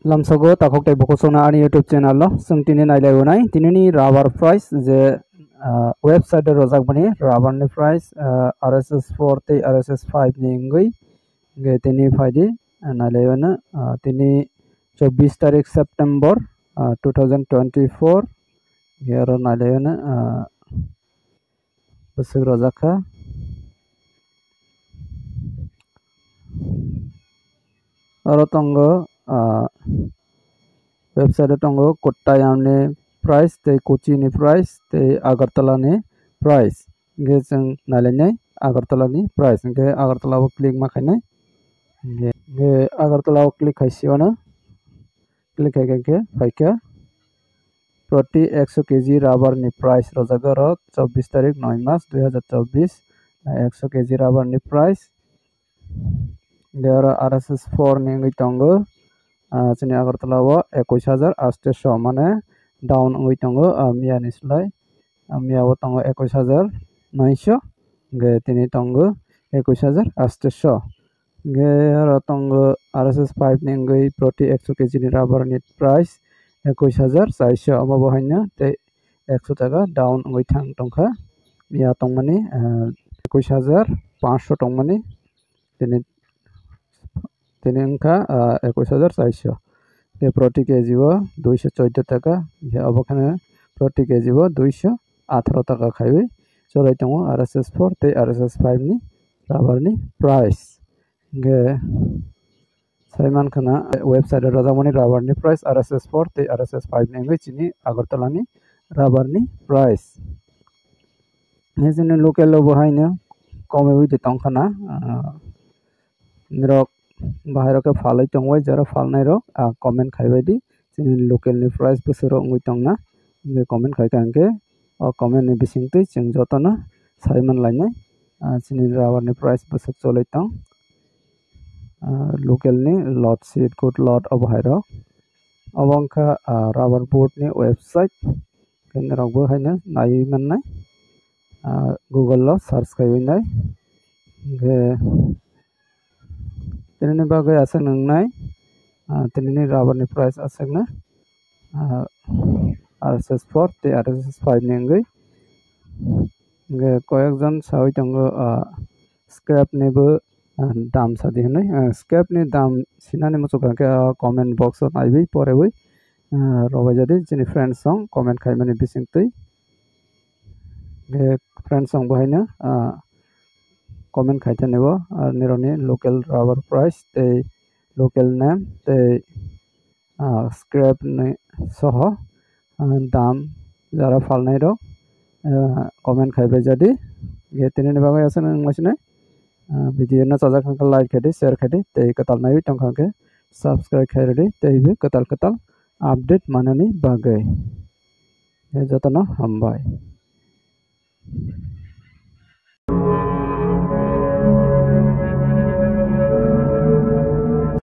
Lamsago takok tai bokosona ani YouTube channel lo sungtini nailai unai tinini rubber price je website rojak bani rubber ni price RSS4 te RSS5 ni ngui ge tini faidi nailai una tini 24 tarik September 2024 gero nailai una besuk rojakha aro tongo website tongo Kottayam ni price te Kochi ni price te Agartala ni price ge jeng nailai Agartala ni price ge Agartala o click ma khainai ge Agartala o click khaisiona click ke faika प्रति 100 KG rubber नि price रजागर 24 तारिख 9 मास 2024 100 KG rubber नि price देर RSS4 नि ngui tongo chini Agartala o 21800 माने down ngui tongo मिया नि slai मिया o tongo 21900 ge tini tongo 21800 ge ro tongo RSS5 ni ngui प्रति 100 KG नि rubber नि price 21400 ama bohaina te 100 taka down ngoi thang tongkha ya tongmani 21500 tongmani tini ongkha 21400 te proti kg o 214 taka ya obokhane proti kg o 218 taka khaiwi chorai tongo RSS4 te RSS5 ni rubber ni price ge Saiman Khana website Rajamani rubber ni price RSS4 te RSS5 ni ngui chini Agartala ni rubber ni price nezini local lo bohaina kome wi de tongkhana nirok bahai ke falai tongwai jara falnai rok comment khaibai di chini local ni price busuro ngui tongna nge comment khai kangke o comment ni bisingtui ching jotona Saiman lainai chini rubber ni price busuk cholai tong local ni lot sheet good lot of hairo abangka rubber board ni website kenrok bo haina nai mannai google lo search kaiwinai ge tinini bagai asang nangnai tinini rubber ni price asangna RSS4 te RSS5 ni ngui ge koyekjon sawi tongo scrap ni bo दाम सादि हनै escape नि दाम सिनानि मचुका के comment बक्स नाइबि परेबै रबाय जदि जिनि friend सं comment खाइमानि बिसिंतै बे friend सं बहायनो comment खाइथानेबो निरनि local rubber price ते local name ते स्क्रैप नि सह दाम जरा फालनाय रो कमेन्ट खाइबाय जदि ये तिनि बागै आसन नंगासिनो video na sajak hangka like khade share khade tei katal nai tongkha ke subscribe khairede tei be katal update manani bagai jotano hambai।